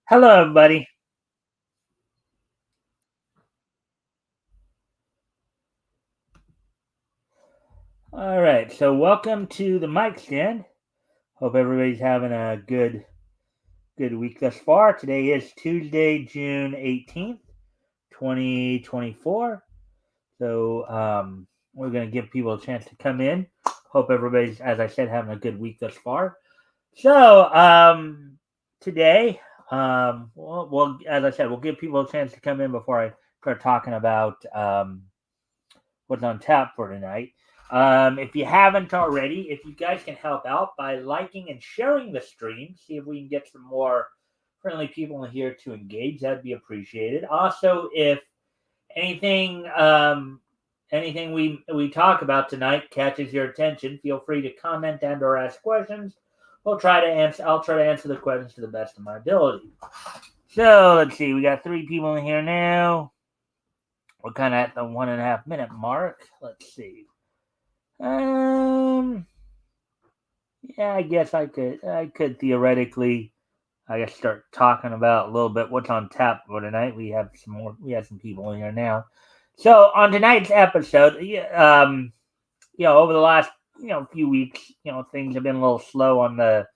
Hello, everybody. All right, so welcome to the Mikestand. Hope everybody's having a good week thus far. Today is Tuesday, June 18th, 2024. So we're going to give people a chance to come in. Hope everybody's, as I said, having a good week thus far. So today, well, as I said, we'll give people a chance to come in before I start talking about what's on tap for tonight. If you haven't already, if you guys can help out by liking and sharing the stream, see if we can get some more friendly people in here to engage, that'd be appreciated. Also, if anything anything we talk about tonight catches your attention, feel free to comment and or ask questions. I'll try to answer the questions to the best of my ability. So let's see, we got 3 people in here now. We're kind of at the 1.5 minute mark. Let's see. Yeah, I guess I could theoretically, I guess, start talking about a little bit what's on tap for tonight. We have some people in here now. So on tonight's episode, over the last, few weeks, things have been a little slow on the,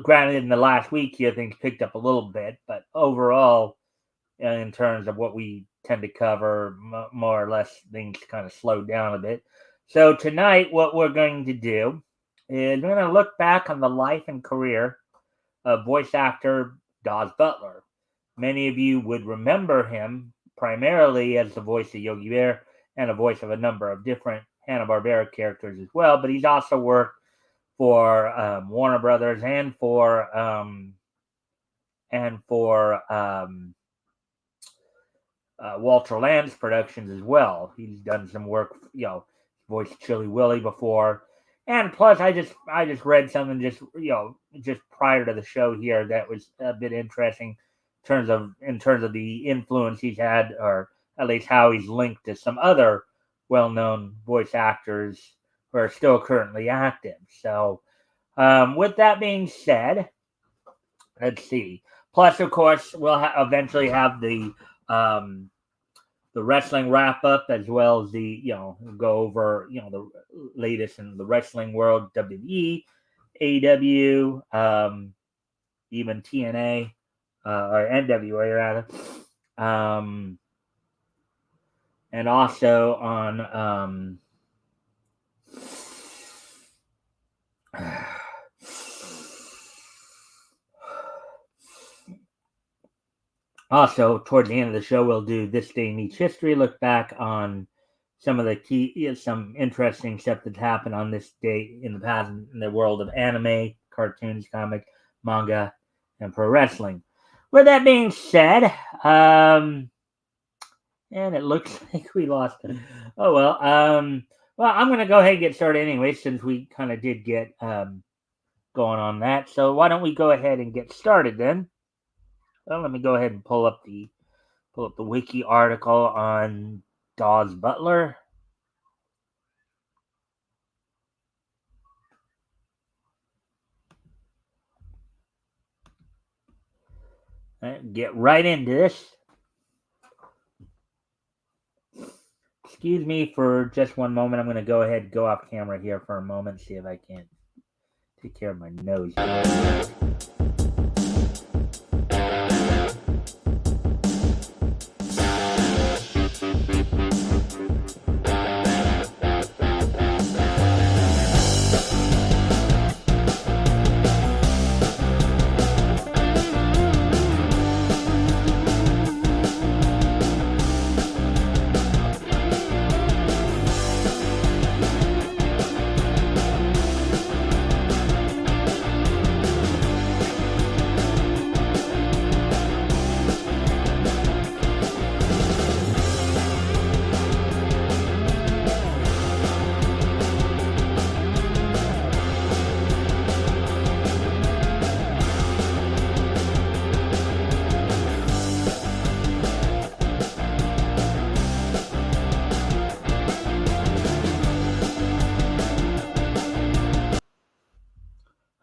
granted in the last week here, things picked up a little bit, but overall, in terms of what we tend to cover, more or less, things kind of slowed down a bit. So tonight, what we're going to do is we're going to look back on the life and career of voice actor Daws Butler. Many of you would remember him primarily as the voice of Yogi Bear and a voice of a number of different Hanna-Barbera characters as well, but he's also worked for Warner Brothers and for Walter Land's productions as well. He's done some work, voiced Chili Willy before, and plus I just read something just prior to the show here that was a bit interesting in terms of the influence he's had, or at least how he's linked to some other well-known voice actors who are still currently active. So, with that being said, let's see. Plus, of course, we'll eventually have the wrestling wrap up, as well as the go over the latest in the wrestling world, WWE, AEW, even TNA or NWA rather, and also on also, toward the end of the show, we'll do This Day in Each History, look back on some of the some interesting stuff that's happened on this day in the past in the world of anime, cartoons, comic, manga, and pro wrestling. With that being said, and it looks like we lost it. Oh, well. Well, I'm going to go ahead and get started anyway, since we kind of did get going on that. So why don't we go ahead and get started then? Well, let me go ahead and pull up the wiki article on Daws Butler. Get right into this. Excuse me for just one moment. I'm going to go ahead and go off camera here for a moment, see if I can take care of my nose.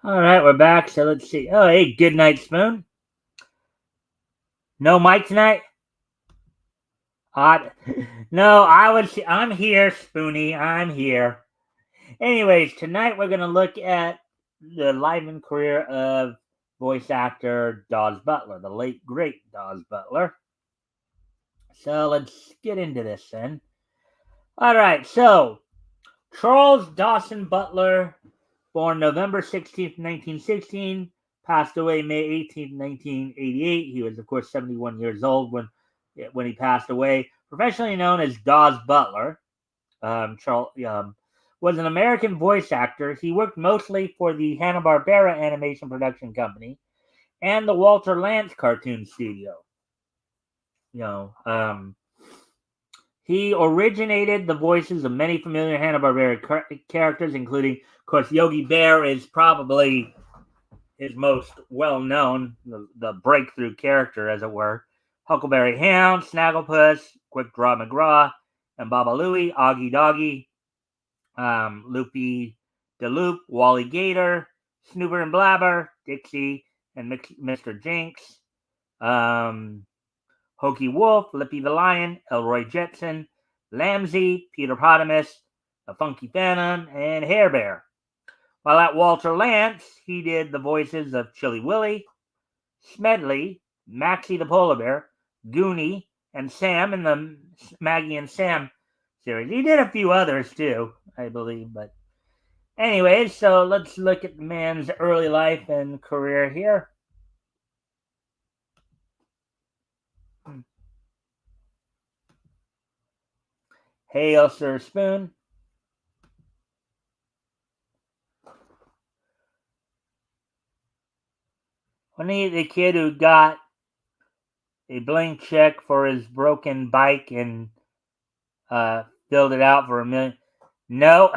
All right, we're back. So let's see. Oh, hey, good night, Spoon. No Mike tonight? Odd. No, I'm here, Spoonie. I'm here. Anyways, tonight we're gonna look at the life and career of voice actor Dawes Butler, the late great Dawes Butler. So let's get into this then. All right, so Charles Dawson Butler, born November 16th, 1916, passed away May 18th, 1988. He was, of course, 71 years old when he passed away. Professionally known as Dawes Butler, Charles was an American voice actor. He worked mostly for the Hanna-Barbera Animation Production Company and the Walter Lantz Cartoon Studio. He originated the voices of many familiar Hanna-Barbera characters, including, of course, Yogi Bear is probably his most well-known, the breakthrough character, as it were. Huckleberry Hound, Snagglepuss, Quick Draw McGraw, and Baba Louie, Augie Doggie, Loopy de Loop, Wally Gator, Snooper and Blabber, Dixie, and Mr. Jinx. Hokey Wolf, Lippy the Lion, Elroy Jetson, Lamsey, Peter Potamus, the Funky Phantom, and Hair Bear. While at Walter Lantz, he did the voices of Chilly Willy, Smedley, Maxie the Polar Bear, Goonie, and Sam in the Maggie and Sam series. He did a few others too, I believe. But anyways, so let's look at the man's early life and career here. Hail, Sir Spoon. Wasn't he the kid who got a blank check for his broken bike and filled it out for $1 million? No,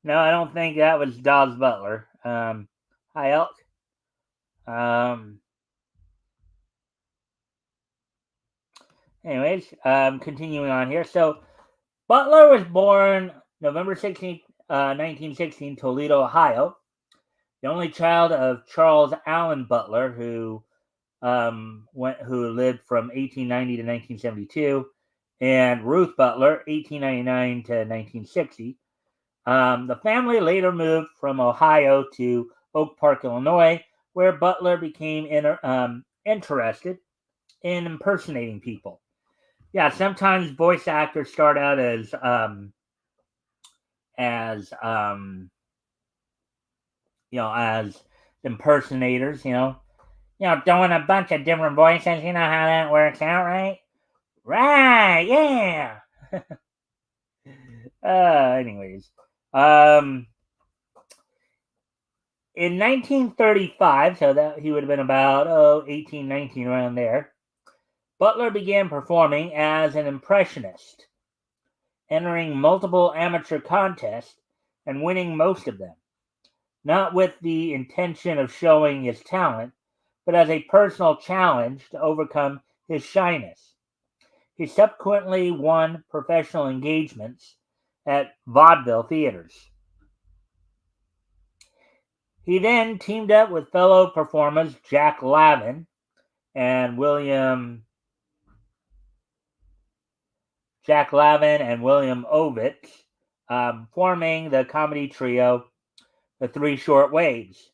no, I don't think that was Dawes Butler. Hi, Elk. Anyways, continuing on here. So, Butler was born November 16th, 1916, Toledo, Ohio. The only child of Charles Allen Butler, who lived from 1890 to 1972, and Ruth Butler, 1899 to 1960. The family later moved from Ohio to Oak Park, Illinois, where Butler became interested in impersonating people. Yeah, sometimes voice actors start out as as impersonators, doing a bunch of different voices. You know how that works out, right? Right, yeah. Anyways, in 1935, so that he would have been about 18, 19, around there, Butler began performing as an impressionist, entering multiple amateur contests and winning most of them, not with the intention of showing his talent, but as a personal challenge to overcome his shyness. He subsequently won professional engagements at vaudeville theaters. He then teamed up with fellow performers Jack Lavin and William Ovitz, forming the comedy trio, The Three Short Waves.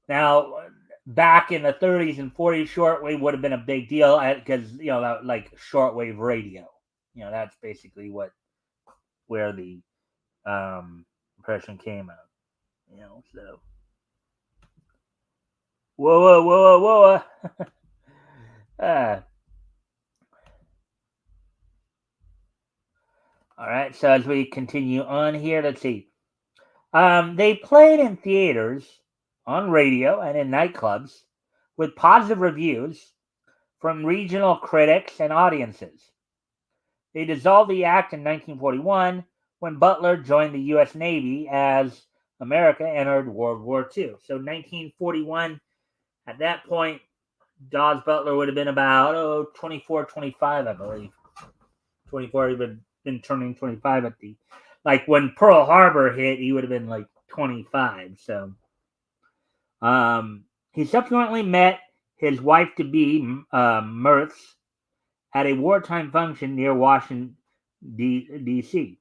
Now, back in the 30s and 40s, shortwave would have been a big deal because, like shortwave radio. That's basically where the impression came out. So. Whoa. All right, so as we continue on here, let's see. They played in theaters, on radio, and in nightclubs with positive reviews from regional critics and audiences. They dissolved the act in 1941 when Butler joined the U.S. Navy as America entered World War II. So 1941, at that point, Dawes Butler would have been about 24, 25, I believe. 24, he would have been turning 25 at when Pearl Harbor hit, he would have been like 25. He subsequently met his wife to be, Mirths, at a wartime function near Washington, D.C.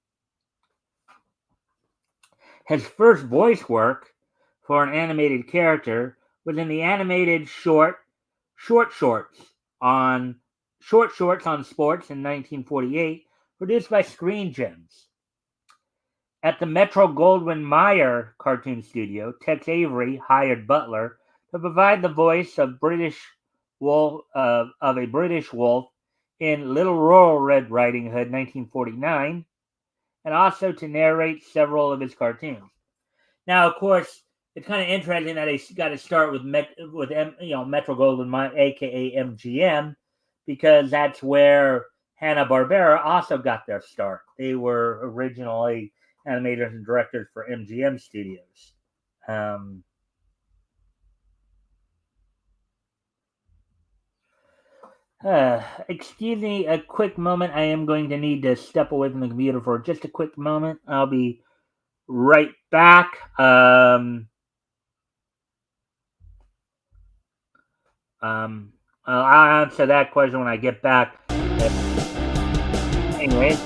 His first voice work for an animated character was in the animated Short Shorts on Sports in 1948, produced by Screen Gems. At the Metro-Goldwyn-Mayer cartoon studio, Tex Avery hired Butler to provide the voice of a British wolf in Little Rural Red Riding Hood 1949, and also to narrate several of his cartoons. Now, of course, it's kind of interesting that they got to start with Metro-Goldwyn-Mayer, aka MGM, because that's where Hanna-Barbera also got their start. They were originally animators and directors for MGM Studios. Excuse me a quick moment. I am going to need to step away from the computer for just a quick moment. I'll be right back. I'll answer that question when I get back. Anyways.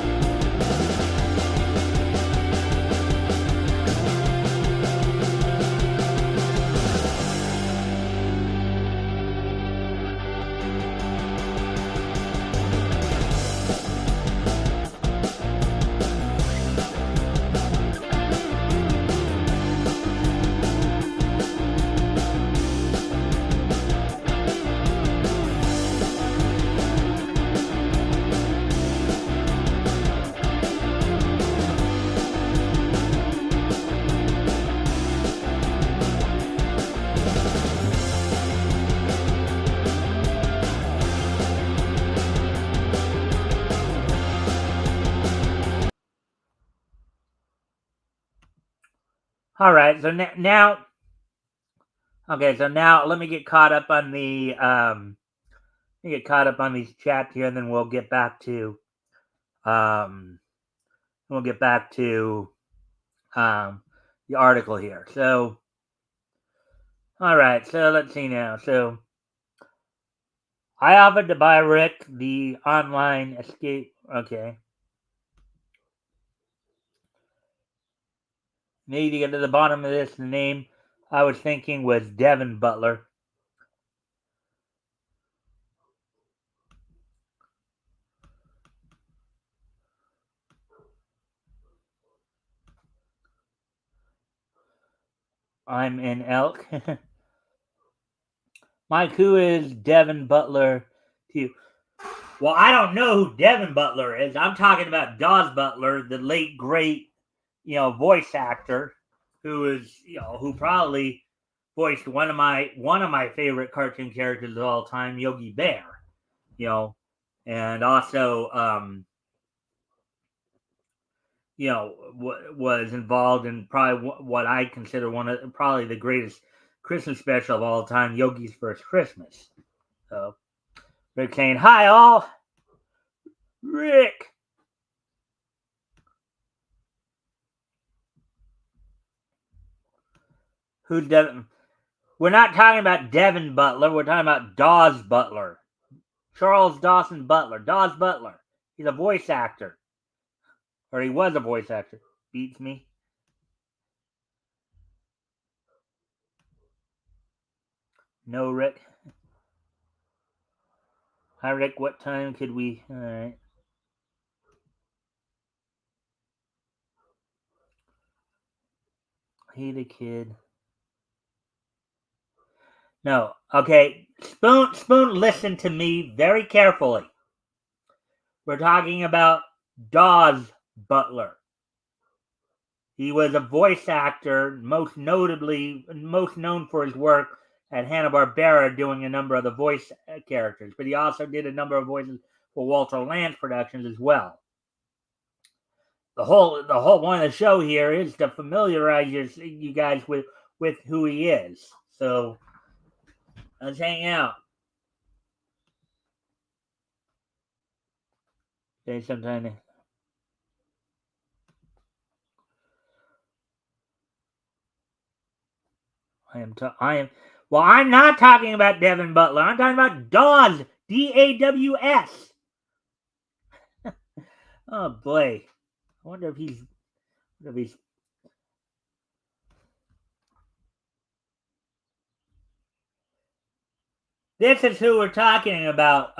All right. So now, okay. So now let me get caught up on the let me get caught up on these chats here, and then um we'll get back to the article here. So, all right. So let's see now. So I offered to buy Rick the online escape. Okay. Need to get to the bottom of this. The name I was thinking was Devin Butler. I'm in Elk. Mike, who is Devin Butler to you? Well, I don't know who Devin Butler is. I'm talking about Dawes Butler, the late great, voice actor, who probably voiced one of my favorite cartoon characters of all time, Yogi Bear. And also, was involved in probably what I consider one of probably the greatest Christmas special of all time, Yogi's First Christmas. So, Rick saying, "Hi all, Rick." Who's Devin? We're not talking about Devin Butler. We're talking about Dawes Butler. Charles Dawson Butler. Dawes Butler. He's a voice actor. Or he was a voice actor. Beats me. No, Rick. Hi, Rick. What time could we... Alright. Hey, the kid. No. Okay. Spoon, listen to me very carefully. We're talking about Dawes Butler. He was a voice actor, most known for his work at Hanna-Barbera, doing a number of the voice characters, but he also did a number of voices for Walter Lantz Productions as well. The whole one of the show here is to familiarize you guys with who he is. So let's hang out. Okay, sometime. I am. Well, I'm not talking about Devin Butler. I'm talking about Dawes. Daws. Oh boy. I wonder if he's. Wonder if he's. This is who we're talking about.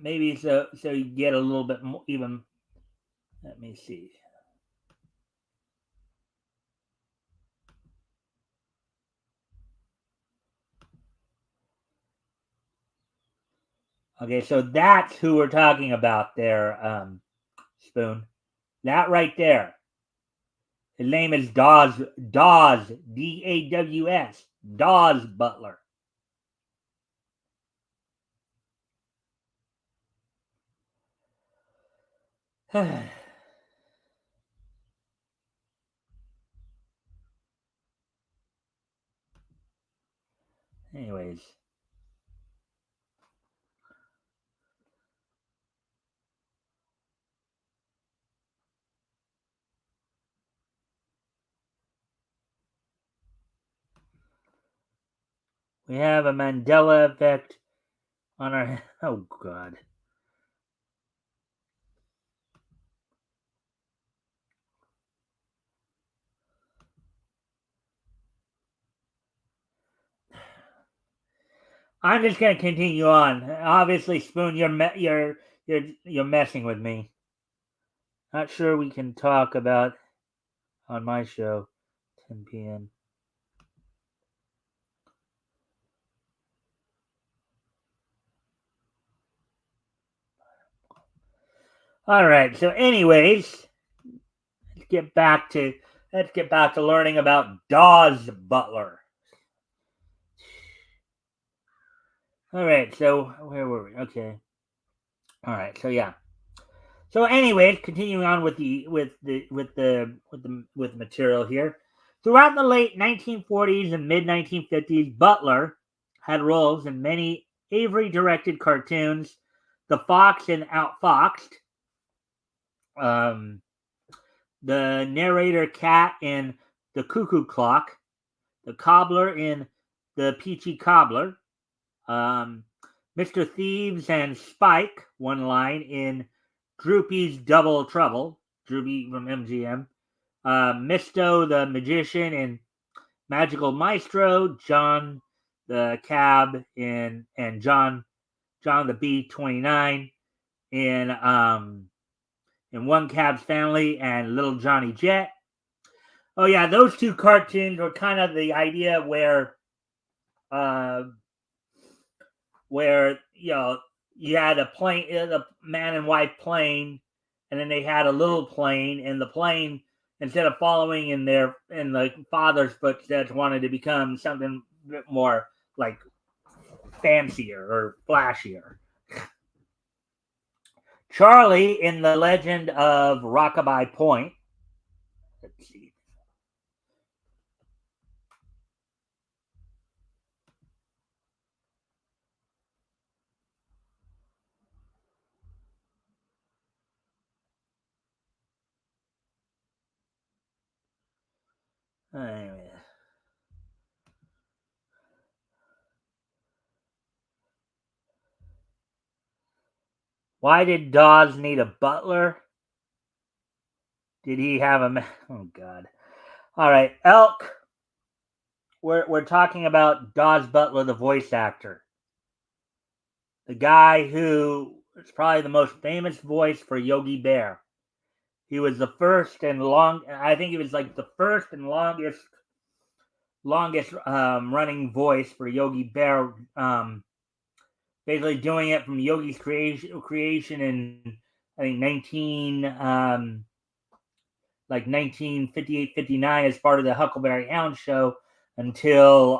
Maybe so you get a little bit more even. Let me see. Okay, so that's who we're talking about there, Spoon. That right there. His name is Daws, Daws, Daws Butler. Anyways, we have a Mandela effect on our. Oh God. I'm just gonna continue on. Obviously, Spoon, you're messing with me. Not sure we can talk about on my show, 10 p.m. All right. So, anyways, let's get back to learning about Daws Butler. All right. So, where were we? Okay. All right. So, yeah. So, anyways, continuing on with the material here. Throughout the late 1940s and mid 1950s, Butler had roles in many Avery-directed cartoons, The Fox and Outfoxed, um, the narrator Cat in The Cuckoo Clock, the Cobbler in The Peachy Cobbler, um, Mr. Thieves and Spike, one line in Droopy's Double Trouble, Droopy from MGM, Misto the Magician in Magical Maestro, John the Cab and John the B-29 in One Cab's Family and Little Johnny Jet. Oh yeah, those two cartoons were kind of the idea uh, where you had a plane, a man and wife plane, and then they had a little plane, and the plane, instead of following in the father's footsteps, wanted to become something a bit more like fancier or flashier. Charlie in The Legend of Rockabye Point. Let's see. Anyway. Why did Dawes need a butler? Did he have a? Oh God! All right, Elk. We're talking about Dawes Butler, the voice actor, the guy who is probably the most famous voice for Yogi Bear. He was the first and long. I think he was like the first and longest running voice for Yogi Bear. Basically doing it from Yogi's creation in I think 1958 59 as part of the Huckleberry Hound show until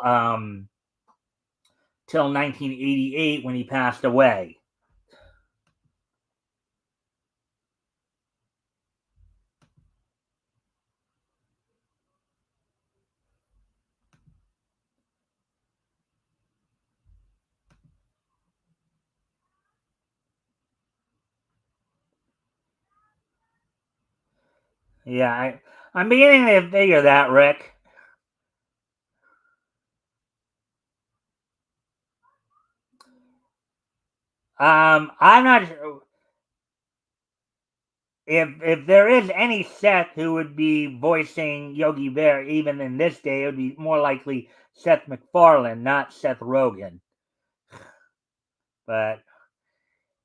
till 1988 when he passed away. Yeah, I'm beginning to figure that, Rick. I'm not sure if there is any Seth who would be voicing Yogi Bear even in this day. It would be more likely Seth MacFarlane, not Seth Rogen. But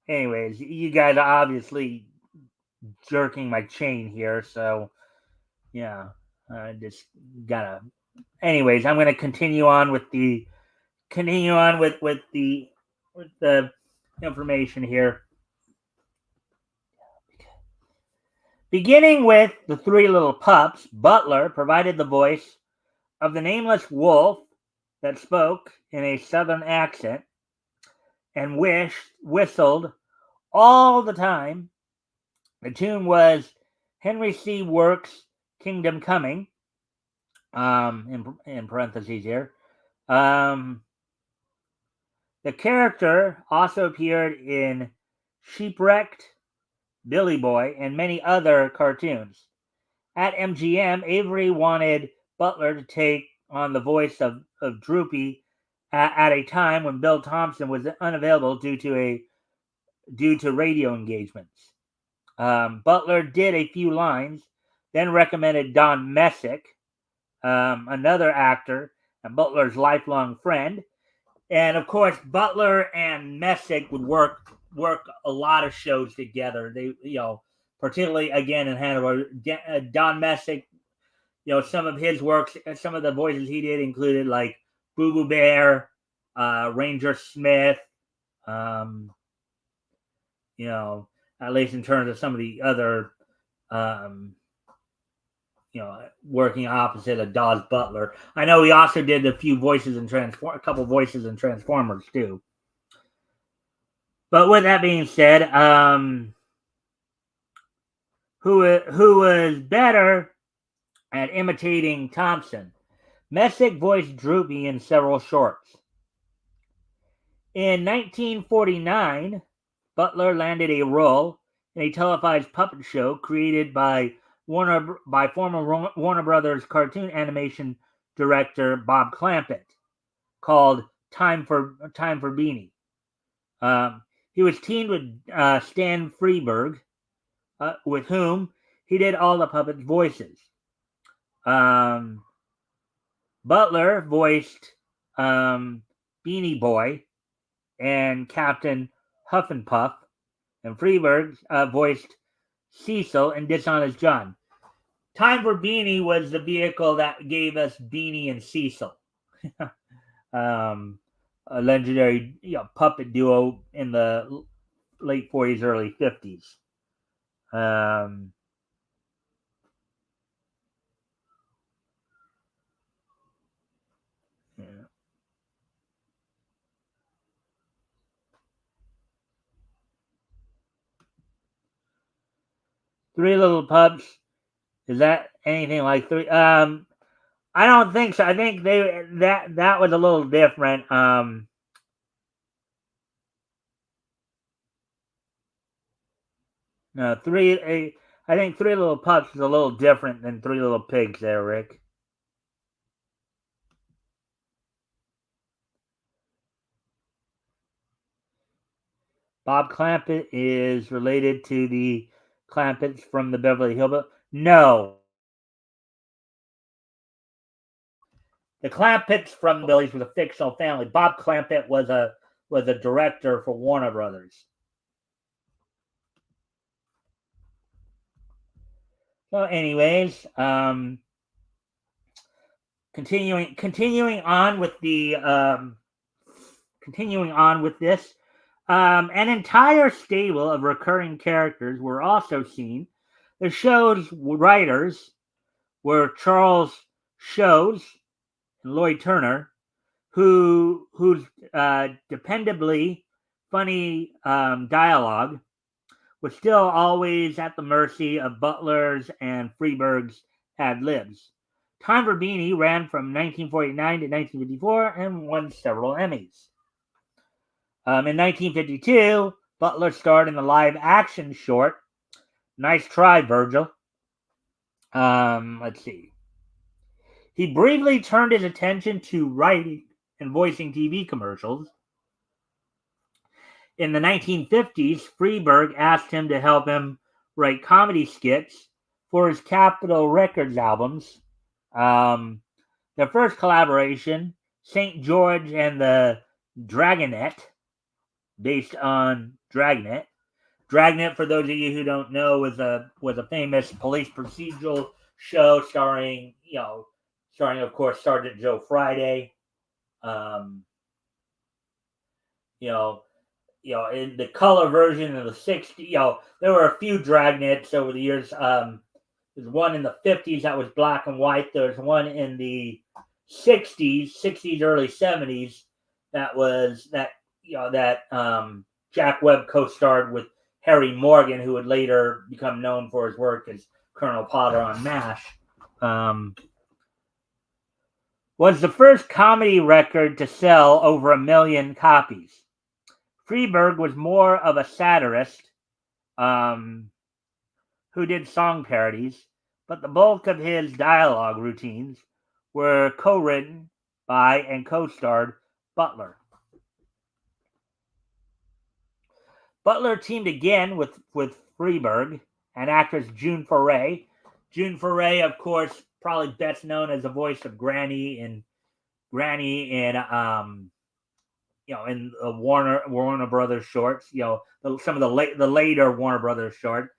anyways, you guys are obviously jerking my chain here, so yeah, I just gotta. Anyways, I'm gonna continue on with the information here. Beginning with the Three Little Pups, Butler provided the voice of the nameless wolf that spoke in a southern accent and whistled all the time. The tune was Henry C. Works' Kingdom Coming, in parentheses here. The character also appeared in Sheepwrecked, Billy Boy, and many other cartoons. At MGM, Avery wanted Butler to take on the voice of Droopy at a time when Bill Thompson was unavailable due to radio engagements. Butler did a few lines, then recommended Don Messick, another actor and Butler's lifelong friend. And of course, Butler and Messick would work a lot of shows together. They, particularly again in Hanover, Don Messick, some of his works, some of the voices he did included like Boo Boo Bear, Ranger Smith, um, at least in terms of some of the other, um, working opposite of Dawes Butler. I know he also did a couple voices in Transformers too. But with that being said, who was better at imitating Thompson? Messick voiced Droopy in several shorts. In 1949, Butler landed a role in a televised puppet show created by former Warner Brothers cartoon animation director Bob Clampett, called Time for Beanie. He was teamed with Stan Freberg, with whom he did all the puppet voices. Um, Butler voiced Beanie Boy and Captain Huff and Puff, and Freberg voiced Cecil and Dishonest John. Time for Beanie was the vehicle that gave us Beanie and Cecil, a legendary puppet duo in the late 40s, early 50s. Yeah. Three Little Pups. Is that anything like three? I don't think so. I think that was a little different. No, I think Three Little Pups is a little different than Three Little Pigs. There, Rick. Bob Clampett is related to the Clampetts from the Beverly Hillbillies. No, the Clampetts from the Billies was a fictional family. Bob Clampett was a director for Warner Brothers. So, anyways, continuing on with the continuing on with this, an entire stable of recurring characters were also seen. The show's writers were Charles Shows and Lloyd Turner, whose dependably funny dialogue was still always at the mercy of Butler's and Freeberg's ad libs. Time for Beanie ran from 1949 to 1954 and won several Emmys. In 1952, Butler starred in the live action short Nice Try, Virgil. Let's see. He briefly turned his attention to writing and voicing TV commercials. In the 1950s, Freeberg asked him to help him write comedy skits for his Capitol Records albums. Their first collaboration, St. George and the Dragonet, based on Dragnet. Dragnet, for those of you who don't know, was a famous police procedural show starring of course Sergeant Joe Friday. Um, you know, in the color version of the 60s, there were a few Dragnets over the years. There's one in the 50s that was black and white. There's one in the 60s, early 70s that Jack Webb co-starred with Harry Morgan, who would later become known for his work as Colonel Potter on MASH. Was the first comedy record to sell over 1 million copies. Freeberg was more of a satirist who did song parodies, but the bulk of his dialogue routines were co-written by and co-starred Butler. Butler teamed again with Freeberg and actress June Foray. June Foray, of course, probably best known as the voice of Granny in in Warner Brothers shorts. Some of the later Warner Brothers short.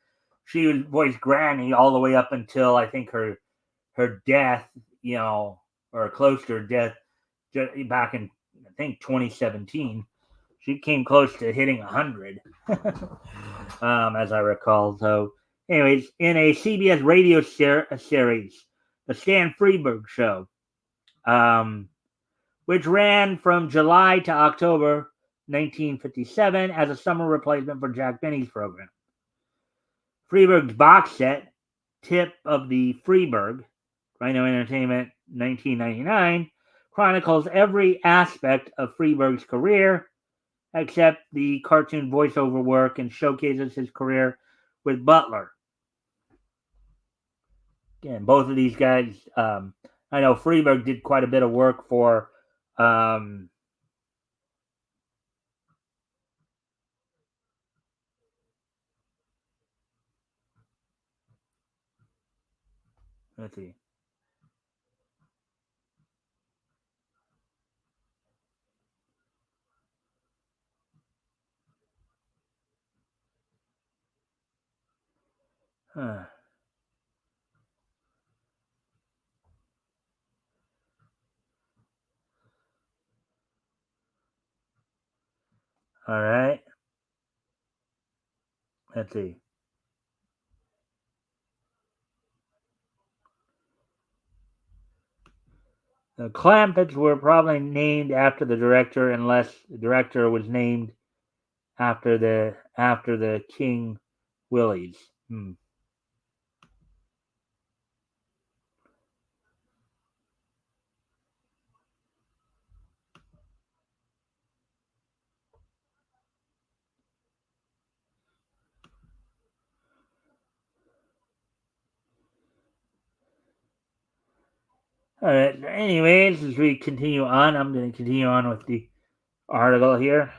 She voiced Granny all the way up until I think her death, or close to her death, back in I think 2017. She came close to hitting 100, as I recall. So, anyways, in a CBS radio series, The Stan Freeberg Show, which ran from July to October 1957 as a summer replacement for Jack Benny's program. Freeberg's box set, Tip of the Freeberg, Rhino Entertainment, 1999, chronicles every aspect of Freeberg's career except the cartoon voiceover work and showcases his career with Butler. Again, both of these guys, I know Freeberg did quite a bit of work for let's see. Huh. All right. Let's see. The Clampetts were probably named after the director, unless the director was named after the King Willies. All right. Anyways, as we continue on, I'm going to continue on with the article here.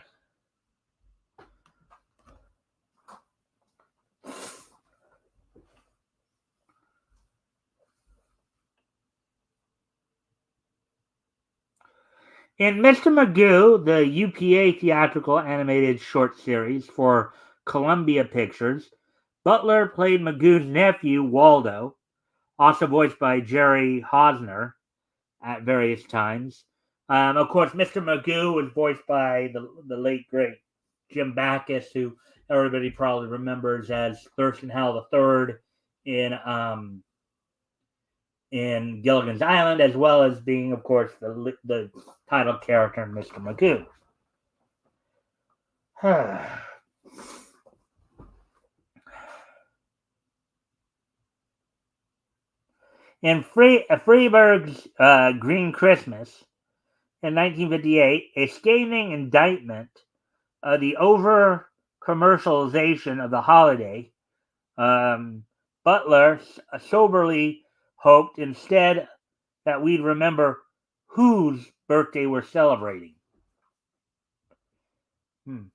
In Mr. Magoo, the UPA theatrical animated short series for Columbia Pictures, Butler played Magoo's nephew, Waldo, also voiced by Jerry Hosner at various times. Of course, Mr. Magoo was voiced by the late, great Jim Backus, who everybody probably remembers as Thurston Howell III in Gilligan's Island, as well as being, of course, the title character in Mr. Magoo. In Freeberg's Green Christmas in 1958, a scathing indictment of the over-commercialization of the holiday, Butler soberly hoped instead that we'd remember whose birthday we're celebrating. In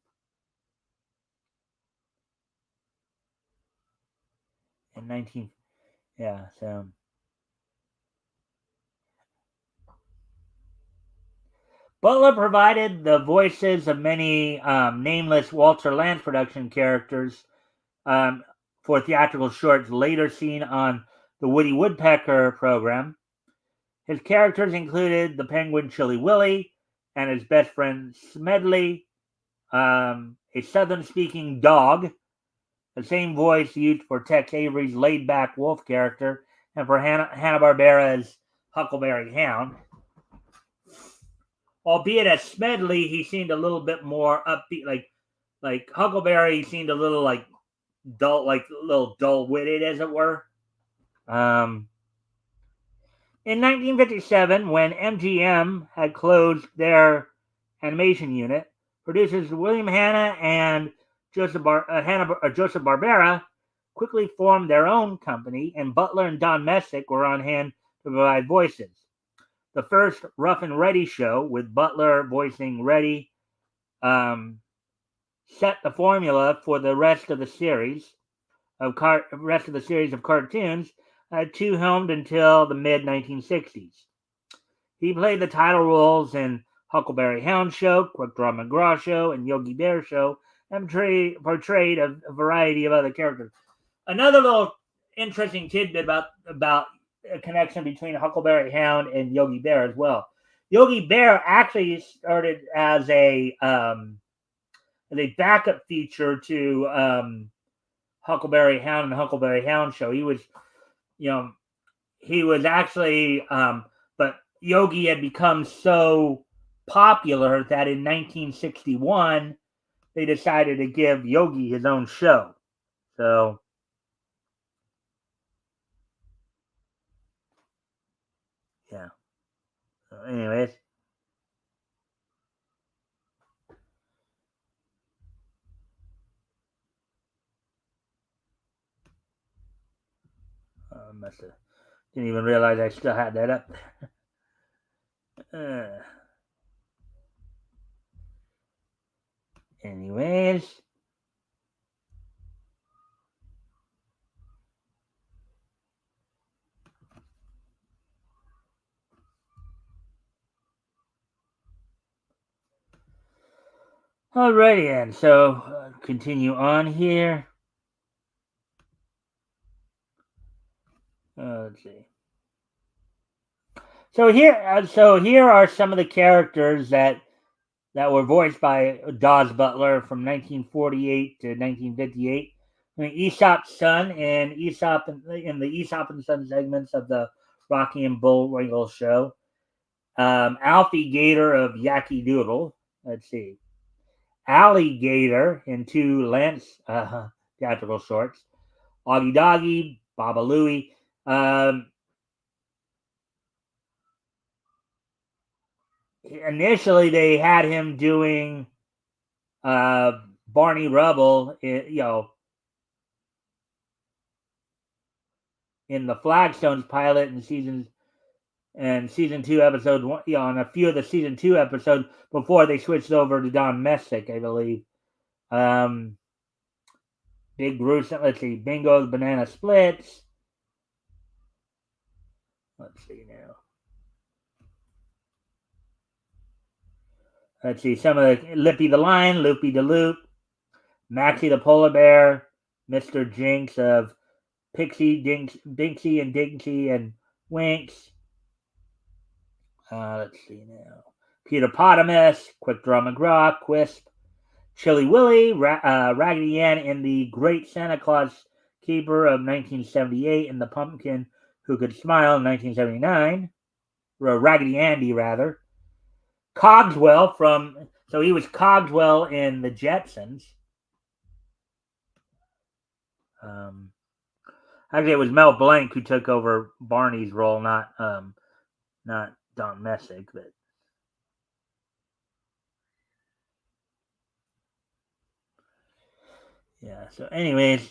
19, yeah, so Butler provided the voices of many nameless Walter Lantz production characters um, for theatrical shorts later seen on the Woody Woodpecker program. His characters included the penguin Chilly Willy and his best friend Smedley, a southern-speaking dog, the same voice used for Tex Avery's laid-back wolf character and for Hanna-Barbera's Huckleberry Hound. Albeit as Smedley, he seemed a little bit more upbeat. Like Huckleberry seemed a little like dull, like a little dull-witted, as it were. In 1957, when MGM had closed their animation unit, producers William Hanna and Joseph Barbera quickly formed their own company, and Butler and Don Messick were on hand to provide voices. The first Rough and Ready show, with Butler voicing Reddy, set the formula for the rest of the series of cartoons, two helmed until the mid 1960s. He played the title roles in Huckleberry Hound Show, Quick Draw McGraw Show, and Yogi Bear Show, and portrayed a variety of other characters. Another little interesting tidbit about a connection between Huckleberry Hound and Yogi Bear as well. Yogi Bear actually started as a backup feature to Huckleberry Hound and Huckleberry Hound Show. He was actually, but Yogi had become so popular that in 1961 they decided to give Yogi his own show. So, yeah. So anyways, must have didn't even realize I still had that up. Anyways. Alrighty then, so continue on here. Let's see. So here are some of the characters that were voiced by Dawes Butler from 1948 to 1958. I mean, Aesop's son and Aesop in the Aesop and Son segments of the Rocky and Bullwinkle show. Alfie Gator of Yankee Doodle. Let's see. Alligator in two Lance theatrical shorts. Augie Doggy, Baba Louie. Initially, they had him doing Barney Rubble, in the Flagstones pilot and season 2 episode 1, on a few of the season 2 episodes before they switched over to Don Messick, I believe. Big Bruce, let's see, Bingo the Banana Splits. Let's see now. Let's see, some of the Lippy the Lion, Loopy the Loop, Maxie the Polar Bear, Mr. Jinx of Pixie, Dinksy and Dinky and Winks. Let's see now. Peter Potamus, Quick Draw McGraw, Quisp, Chilly Willy, Raggedy Ann in the Great Santa Claus Keeper of 1978, and the Pumpkin Who Could Smile in 1979. Or Raggedy Andy, rather. Cogswell so he was Cogswell in the Jetsons. Actually, it was Mel Blanc who took over Barney's role, not Don Messick, but yeah. So, anyways,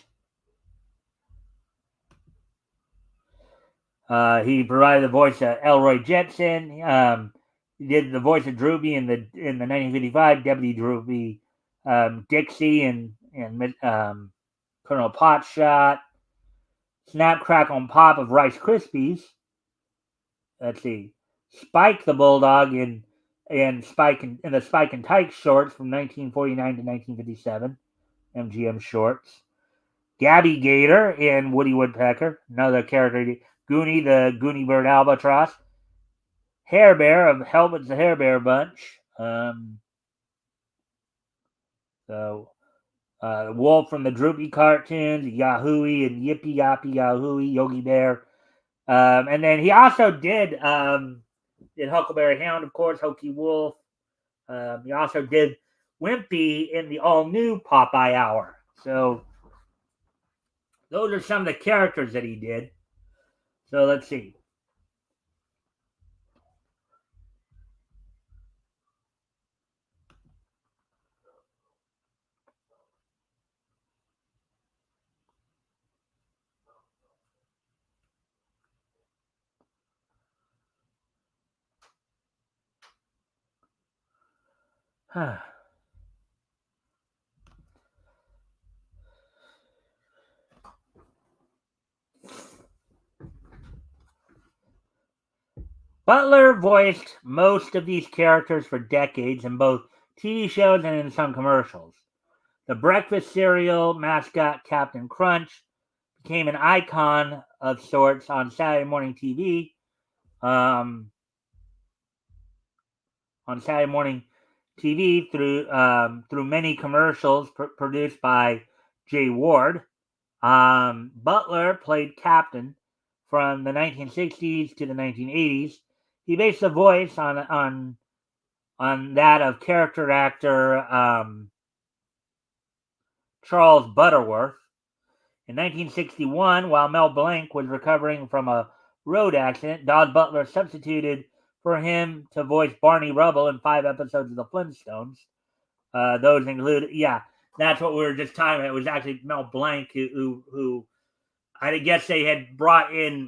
He provided the voice of Elroy Jetson. He did the voice of Droopy in the 1955 Deputy Droopy, Dixie and Colonel Potshot, Snap Crackle and Pop of Rice Krispies. Let's see, Spike the Bulldog in the Spike and Tyke shorts from 1949 to 1957, MGM shorts. Gabby Gator in Woody Woodpecker, another character. Goonie the Goonie Bird Albatross. Hair Bear of Helmet's the Hair Bear Bunch. So Wolf from the Droopy cartoons, Yahooey and Yippee Yappy Yahooey, Yogi Bear. And then he also did Huckleberry Hound, of course, Hokey Wolf. He also did Wimpy in the all-new Popeye Hour. So those are some of the characters that he did. So let's see. Butler voiced most of these characters for decades in both TV shows and in some commercials. The breakfast cereal mascot Captain Crunch became an icon of sorts on Saturday morning TV. Through many commercials produced by Jay Ward. Butler played Captain from the 1960s to the 1980s. He based the voice on that of character actor Charles Butterworth. In 1961, while Mel Blanc was recovering from a road accident, Daws Butler substituted for him to voice Barney Rubble in 5 episodes of The Flintstones. Those include, that's what we were just talking about. It was actually Mel Blanc who I guess they had brought in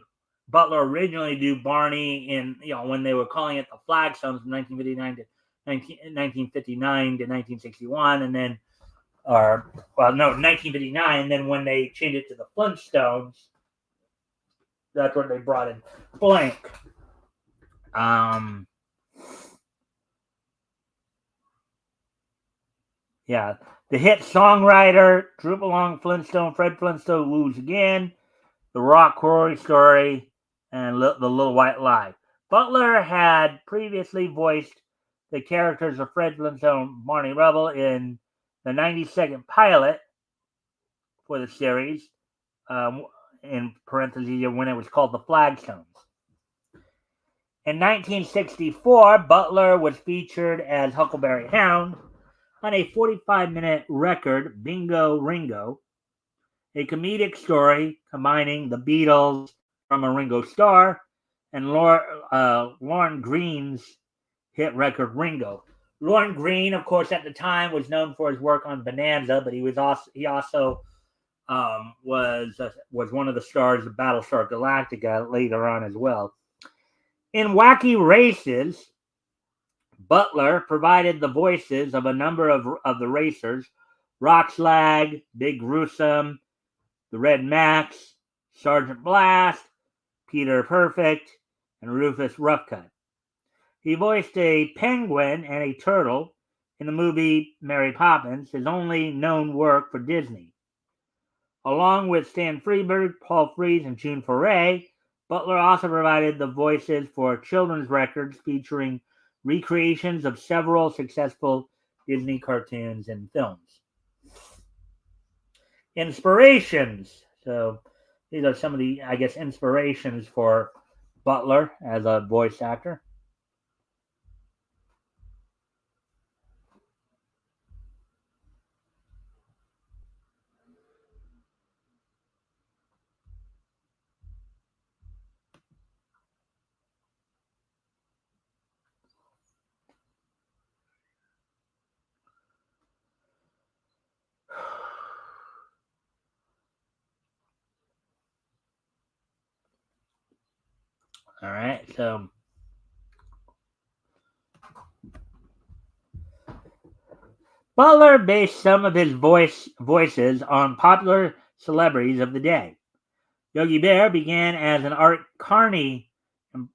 Butler originally to do Barney in, when they were calling it the Flagstones from 1959 to 1961, and then 1959. And then when they changed it to the Flintstones, that's when they brought in Blank. The hit songwriter, Droop Along Flintstone, Fred Flintstone Woos Again, The Rock Quarry Story, and The Little White Lie. Butler had previously voiced the characters of Fred Flintstone, Barney Rubble in the 90-second pilot for the series, in parentheses, when it was called The Flagstones. In 1964, Butler was featured as Huckleberry Hound on a 45-minute record, Bingo Ringo, a comedic story combining the Beatles from a Ringo Starr and Lauren Green's hit record Ringo. Lauren Green, of course, at the time was known for his work on Bonanza, but he also was one of the stars of Battlestar Galactica later on as well. In Wacky Races, Butler provided the voices of a number of the racers: Rockslag, Big Gruesome, the Red Max, Sergeant Blast, Peter Perfect, and Rufus Roughcut. He voiced a penguin and a turtle in the movie Mary Poppins, his only known work for Disney. Along with Stan Freberg, Paul Frees, and June Foray, Butler also provided the voices for children's records featuring recreations of several successful Disney cartoons and films. Inspirations. So these are some of the, inspirations for Butler as a voice actor. All right, so Butler based some of his voices on popular celebrities of the day. Yogi Bear began as an Art Carney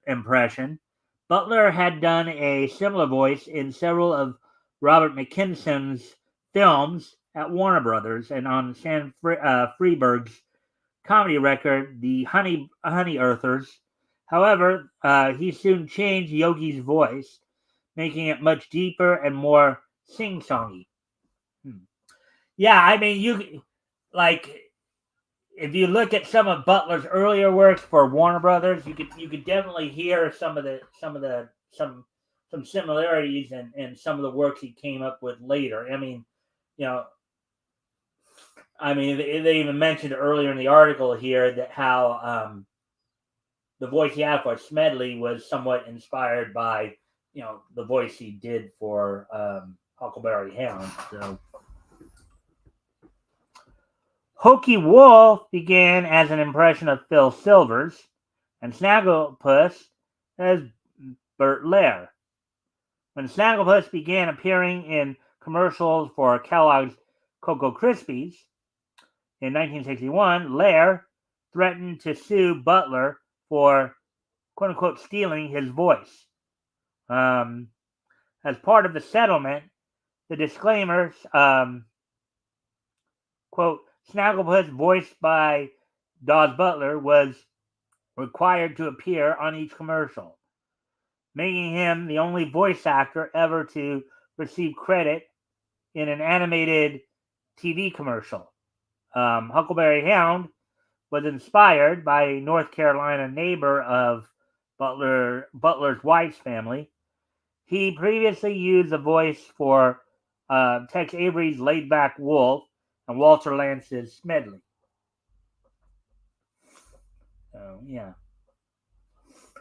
impression. Butler had done a similar voice in several of Robert McKinson's films at Warner Brothers and on Stan Freberg's comedy record, The Honey Earthers. However, he soon changed Yogi's voice, making it much deeper and more sing-songy. Yeah, I mean, you like if you look at some of Butler's earlier works for Warner Brothers, you could definitely hear some similarities in some of the works he came up with later. I mean, you know, they even mentioned earlier in the article here that how the voice he had for Smedley was somewhat inspired by the voice he did for Huckleberry Hound. So. Hokey Wolf began as an impression of Phil Silvers, and Snagglepuss as Bert Lair. When Snagglepuss began appearing in commercials for Kellogg's Cocoa Krispies in 1961, Lair threatened to sue Butler for quote-unquote stealing his voice. As part of the settlement, the disclaimers, quote, Snagglepuss, voiced by Daws Butler, was required to appear on each commercial, making him the only voice actor ever to receive credit in an animated TV commercial. Huckleberry Hound was inspired by a North Carolina neighbor of Butler's wife's family. He previously used the voice for Tex Avery's Laid-Back Wolf and Walter Lance's Smedley. So, yeah.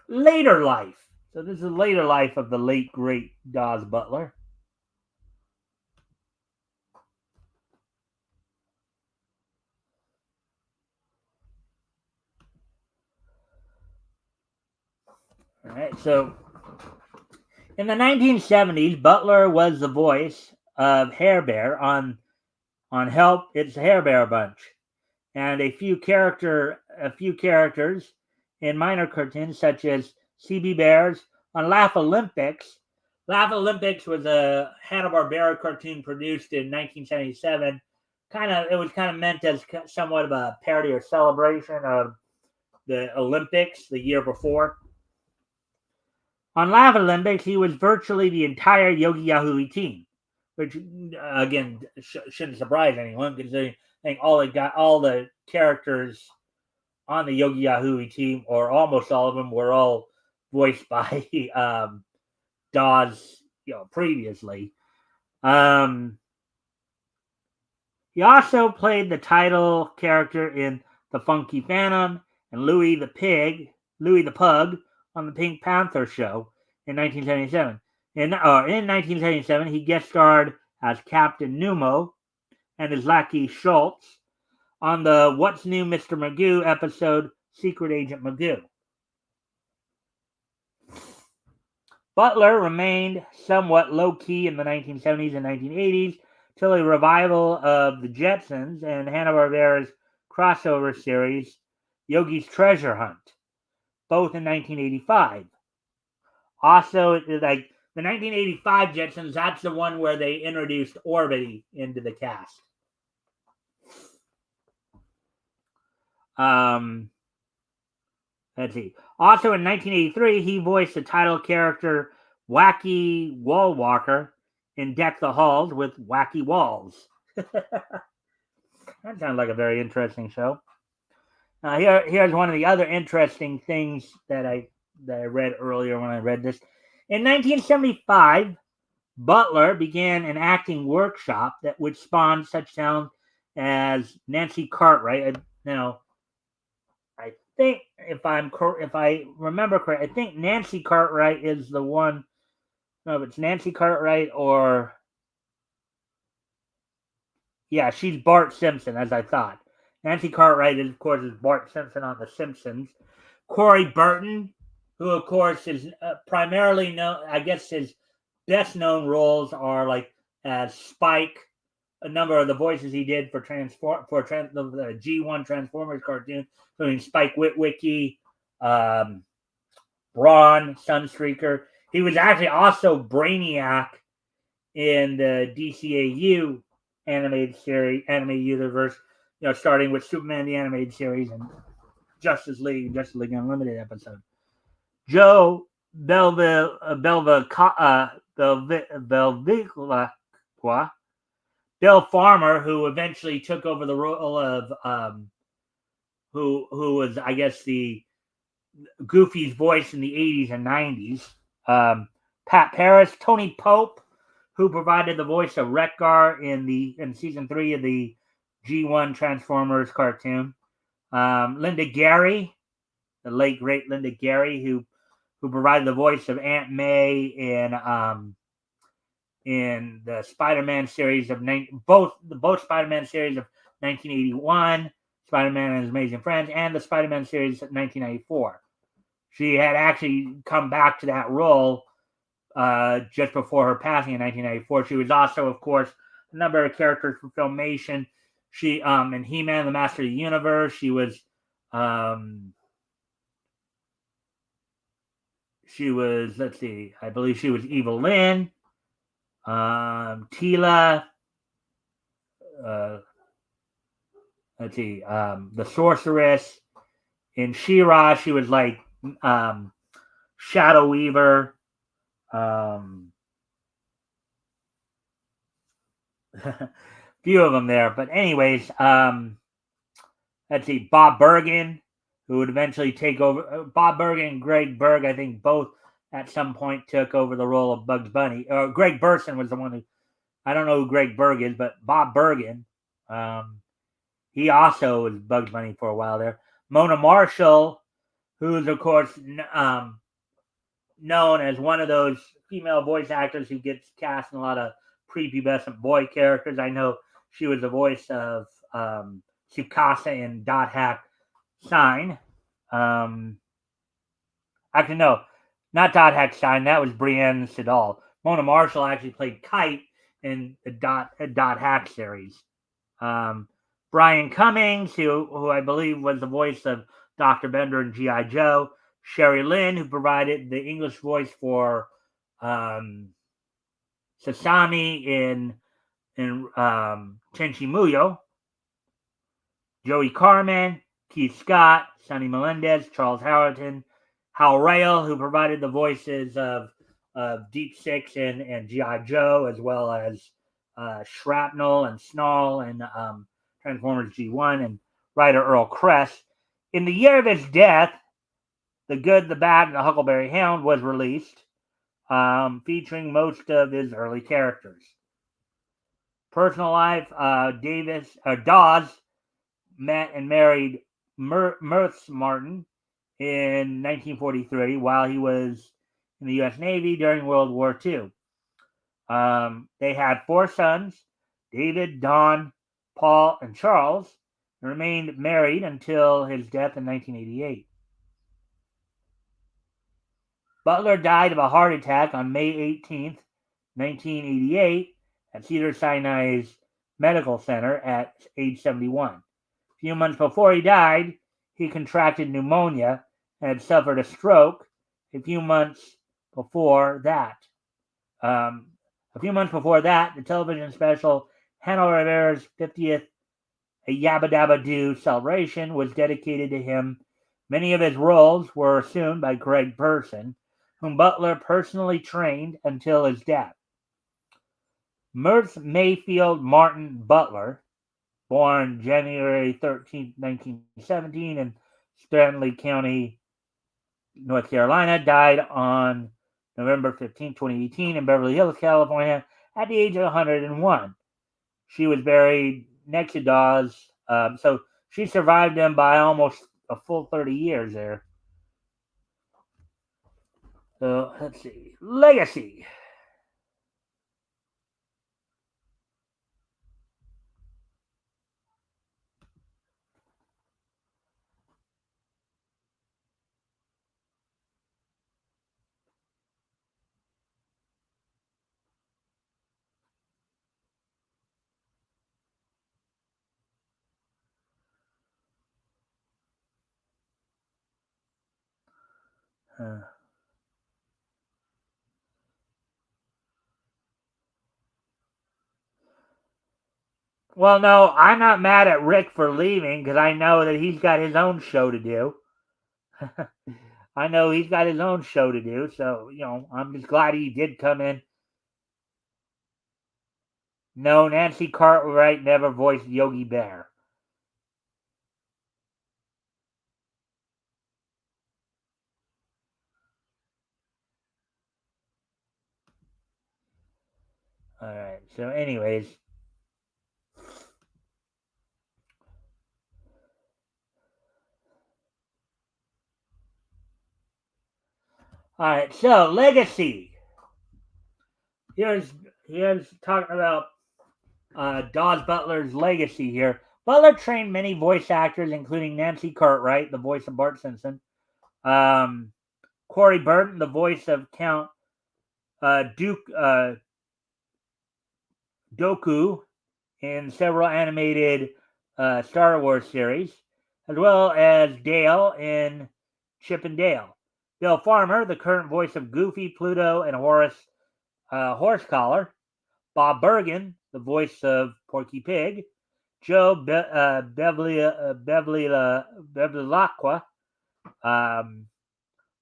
Later life. So this is the later life of the late, great Daws Butler. All right, so in the 1970s, Butler was the voice of Hair Bear on Help, It's the Hair Bear Bunch, and a few characters in minor cartoons such as CB Bears on Laugh Olympics. Laugh Olympics was a Hanna-Barbera cartoon produced in 1977. It was kind of meant as somewhat of a parody or celebration of the Olympics the year before. On Laugh Olympics, he was virtually the entire Yogi Yahoo team, which again shouldn't surprise anyone because all the characters on the Yogi Yahoo team, or almost all of them, were all voiced by Daws, previously. He also played the title character in The Funky Phantom and Louie the Pug on the Pink Panther show in 1977. In 1977, he guest starred as Captain Nemo and his lackey Schultz on the What's New, Mr. Magoo episode Secret Agent Magoo. Butler remained somewhat low-key in the 1970s and 1980s till a revival of the Jetsons and Hanna-Barbera's crossover series Yogi's Treasure Hunt, both in 1985. Also, like the 1985 Jetsons, that's the one where they introduced Orbity into the cast. Let's see. Also in 1983, he voiced the title character Wacky Wall Walker in Deck the Halls with Wacky Walls. That sounds like a very interesting show. Here's one of the other interesting things that I read earlier when I read this. In 1975, Butler began an acting workshop that would spawn such talent as Nancy Cartwright. I think if I remember correct, I think Nancy Cartwright is the one. No, if it's Nancy Cartwright or yeah, she's Bart Simpson, as I thought. Nancy Cartwright, of course, is Bart Simpson on The Simpsons. Corey Burton who of course is primarily known. I guess his best known roles are like as Spike. A number of the voices he did for the G1 Transformers cartoon, including Spike Witwicky, um, Brawn, Sunstreaker. He was actually also Brainiac in the DCAU animated universe. Starting with Superman the animated series and Justice League Unlimited episode. Joe Belvicula, Bill Farmer, who eventually took over the role of who was, I guess, the Goofy's voice in the 80s and 90s. Pat Paris, Tony Pope, who provided the voice of Wreck-Gar in season 3 of the G1 Transformers cartoon. Linda Gary, the late great Linda Gary, who provided the voice of Aunt May in the Spider-Man series of both Spider-Man series of 1981, Spider-Man and His Amazing Friends, and the Spider-Man series of 1994. She had actually come back to that role just before her passing in 1994. She was also, of course, a number of characters for Filmation. She in He-Man, the Master of the Universe. She was let's see, I believe she was Evil Lynn. Tila. Let's see, the Sorceress. In She-Ra, she was like Shadow Weaver. Few of them there, but anyways, let's see, Bob Bergen, who would eventually take over. Bob Bergen and Greg Berg, I think, both at some point took over the role of Bugs Bunny. Greg Burson was the one who, I don't know who Greg Berg is, but Bob Bergen, he also was Bugs Bunny for a while there. Mona Marshall, who is, of course, known as one of those female voice actors who gets cast in a lot of prepubescent boy characters. I know she was the voice of Tsukasa in Dot Hack Sign. Actually, no, not Dot Hack Sign. That was Brienne Siddall. Mona Marshall actually played Kite in the Dot Hack series. Brian Cummings, who I believe was the voice of Dr. Bender in G.I. Joe. Sherry Lynn, who provided the English voice for Sasami in Tenchi Muyo. Joey Carmen, Keith Scott, Sonny Melendez, Charles Howerton, Hal Rail, who provided the voices of Deep Six and G.I. Joe, as well as Shrapnel and Snarl and Transformers G1, and writer Earl Kress. In the year of his death, The Good, the Bad, and the Huckleberry Hound was released, featuring most of his early characters. Personal life, Dawes met and married Mertz Martin in 1943 while he was in the U.S. Navy during World War II. They had 4 sons, David, Don, Paul, and Charles, and remained married until his death in 1988. Butler died of a heart attack on May 18th, 1988, at Cedars-Sinai's Medical Center at age 71. A few months before he died, he contracted pneumonia and had suffered a stroke a few months before that. The television special Hanna Rivera's 50th Yabba Dabba Doo celebration was dedicated to him. Many of his roles were assumed by Greg Burson, whom Butler personally trained until his death. Mertz Mayfield Martin Butler, born January 13, 1917 in Stanley County, North Carolina, died on November 15, 2018 in Beverly Hills, California at the age of 101. She was buried next to Dawes, so she survived him by almost a full 30 years there. So let's see. Legacy. Uh, well, no, I'm not mad at Rick for leaving because I know that he's got his own show to do. I know he's got his own show to do, so I'm just glad he did come in. No, Nancy Cartwright never voiced Yogi Bear. All right. So, anyways, all right. So, legacy. Here's here's talking about Dawes Butler's legacy here. Butler trained many voice actors, including Nancy Cartwright, the voice of Bart Simpson, um, Corey Burton, the voice of Count Duke Doku in several animated Star Wars series, as well as Dale in Chip and Dale. Bill Farmer, the current voice of Goofy, Pluto, and Horace Horsecollar. Bob Bergen, the voice of Porky Pig. Joe Bevilacqua, um,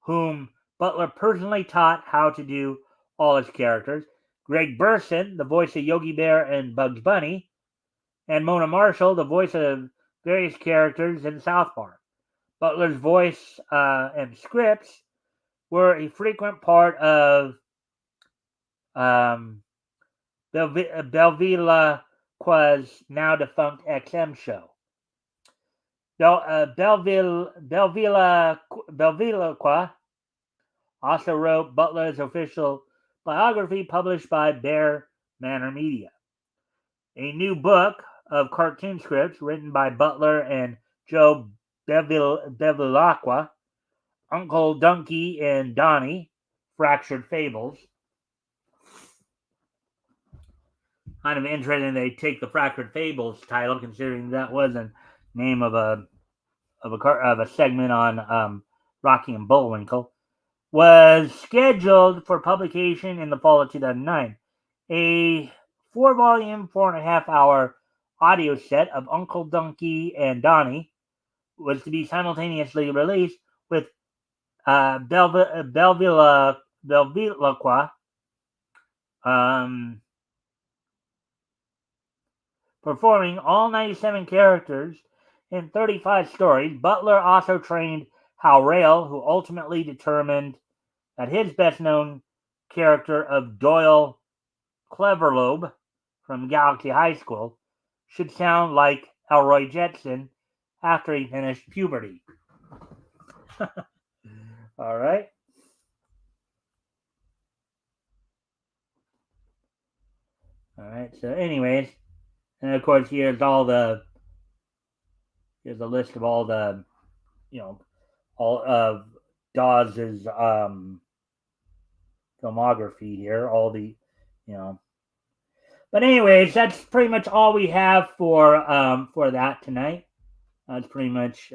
whom Butler personally taught how to do all his characters. Greg Burson, the voice of Yogi Bear and Bugs Bunny. And Mona Marshall, the voice of various characters in South Park. Butler's voice and scripts were a frequent part of um, Belvillaqua's now defunct XM show. Belvillaqua also wrote Butler's official biography published by Bear Manor Media. A new book of cartoon scripts written by Butler and Joe Bevilacqua, Uncle Dunky and Donnie, Fractured Fables. Kind of interesting they take the Fractured Fables title, considering that was the name of a segment on Rocky and Bullwinkle. Was scheduled for publication in the fall of 2009. A 4-volume, 4.5-hour audio set of Uncle Dunky and Donnie was to be simultaneously released with Belvillaqua performing all 97 characters in 35 stories. Butler also trained Hal Rail, who ultimately determined that his best-known character of Doyle Cleverlobe from Galaxy High School should sound like Elroy Jetson after he finished puberty. All right. All right. So, anyways, and of course, here's a list of all the, all of Dawes's filmography here. All the, you know. But anyways, that's pretty much all we have for that tonight. That's pretty much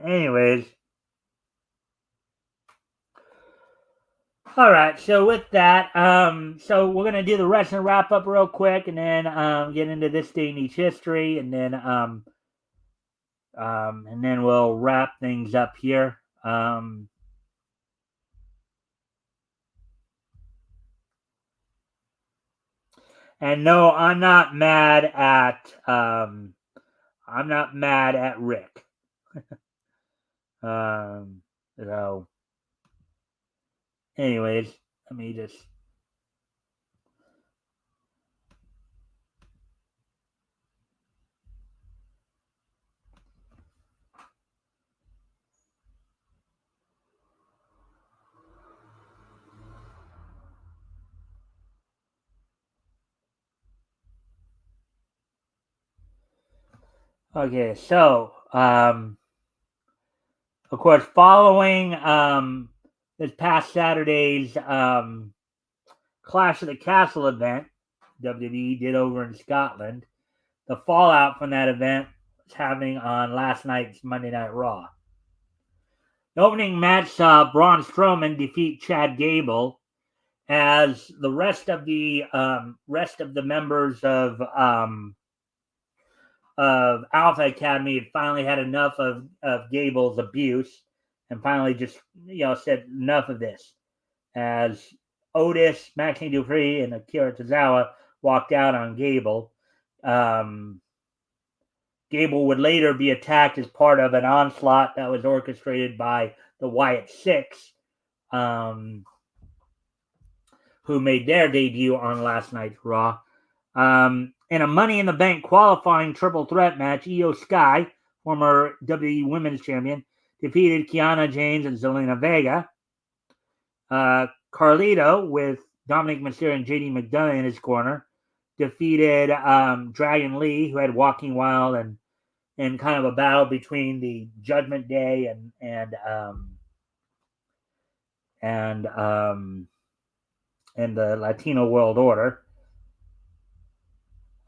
anyways. All right, so with that, so we're gonna do the wrestling wrap up real quick, and then get into this day in each history, and then we'll wrap things up here. And no, I'm not mad at Rick. um, so, anyways, let me just. Okay, so of course, following this past Saturday's Clash of the Castle event, WWE did over in Scotland. The fallout from that event was happening on last night's Monday Night Raw. The opening match saw Braun Strowman defeat Chad Gable, as the rest of the members of Alpha Academy had finally had enough of Gable's abuse, and finally just said enough of this. As Otis, Maxine Dupree, and Akira Tozawa walked out on Gable. Gable would later be attacked as part of an onslaught that was orchestrated by the Wyatt Six, who made their debut on last night's Raw. In a Money in the Bank qualifying triple threat match, Io Sky, former WWE Women's Champion, defeated Kiana James and Zelina Vega. Carlito, with Dominic Mysterio and JD McDonough in his corner, defeated Dragon Lee, who had Walking Wild, and kind of a battle between the Judgment Day and the Latino World Order.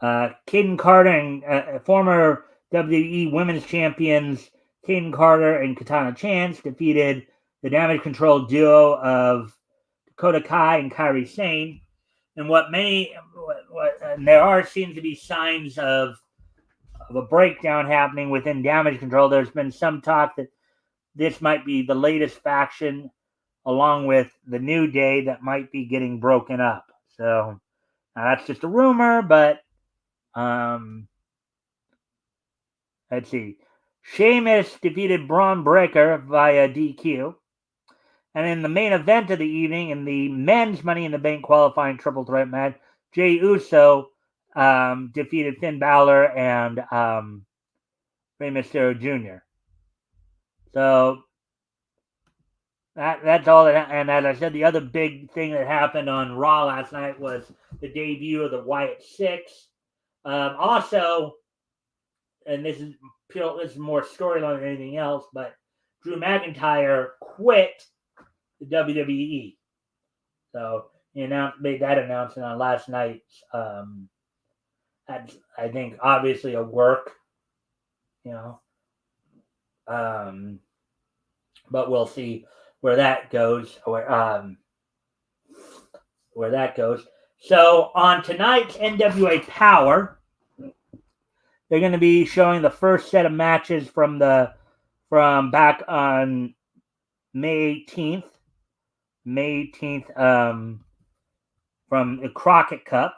Caden Carter and former WWE Women's Champions Caden Carter and Katana Chance defeated the Damage Control duo of Dakota Kai and Kairi Sane. And there seems to be signs of a breakdown happening within Damage Control. There's been some talk that this might be the latest faction, along with the New Day, that might be getting broken up. So that's just a rumor, but let's see. Sheamus defeated Braun Breaker via DQ. And in the main event of the evening, in the men's Money in the Bank qualifying triple threat match, Jey Uso defeated Finn Balor and Rey Mysterio Jr. So that's all. And as I said, the other big thing that happened on Raw last night was the debut of the Wyatt Six. Also, and this is more storyline than anything else, but Drew McIntyre quit the WWE. So he made that announcement on last night's. That's, I think, obviously a work, but we'll see where that goes. Where that goes. So on tonight's NWA Power, they're going to be showing the first set of matches from back on May 18th. May 18th, from the Crockett Cup.